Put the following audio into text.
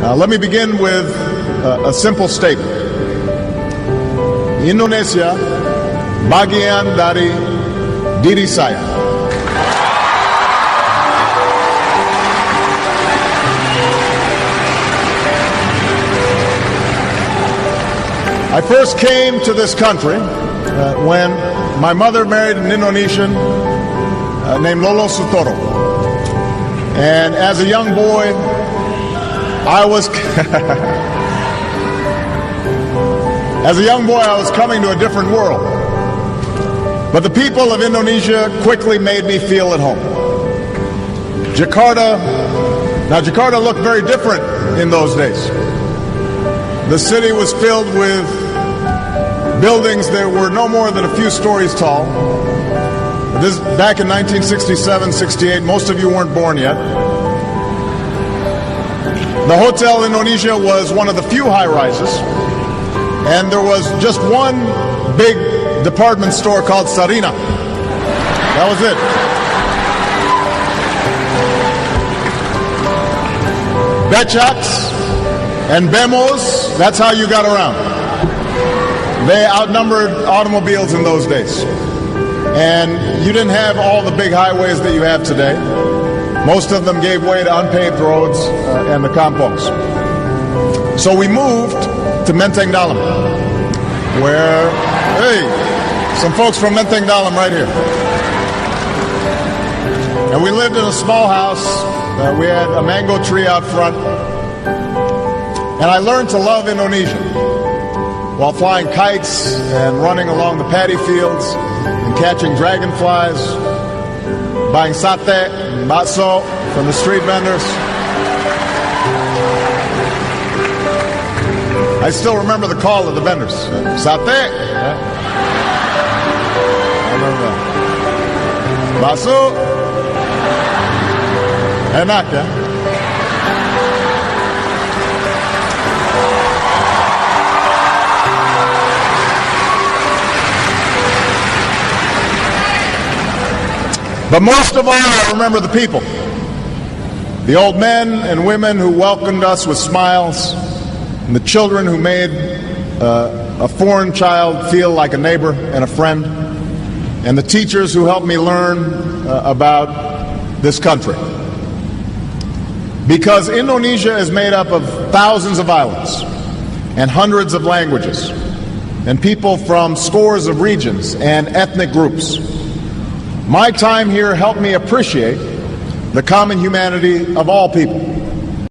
Let me begin with a simple statement. Indonesia, bagian dari diri saya. I first came to this country when my mother married an Indonesian named Lolo Sutoro. And as a young boy, I was coming to a different world. But the people of Indonesia quickly made me feel at home. Jakarta looked very different in those days. The city was filled with buildings that were no more than a few stories tall. This back in 1967, 68, most of you weren't born yet. The Hotel Indonesia was one of the few high-rises, and there was just one big department store called Sarina. That was it. Becaks and Bemos, that's how you got around. They outnumbered automobiles in those days. And you didn't have all the big highways that you have today. Most of them gave way to unpaved roads and the kampongs. So we moved to Menteng Dalam, where, hey, some folks from Menteng Dalam right here. And we lived in a small house. We had a mango tree out front. And I learned to love Indonesia while flying kites and running along the paddy fields and catching dragonflies, buying sate and bakso from the street vendors. I still remember the call of the vendors. Sate. I remember that. Bakso. Enak, ya? But most of all, I remember the people. The old men and women who welcomed us with smiles, and the children who made a foreign child feel like a neighbor and a friend, and the teachers who helped me learn about this country. Because Indonesia is made up of thousands of islands and hundreds of languages, and people from scores of regions and ethnic groups. My time here helped me appreciate the common humanity of all people.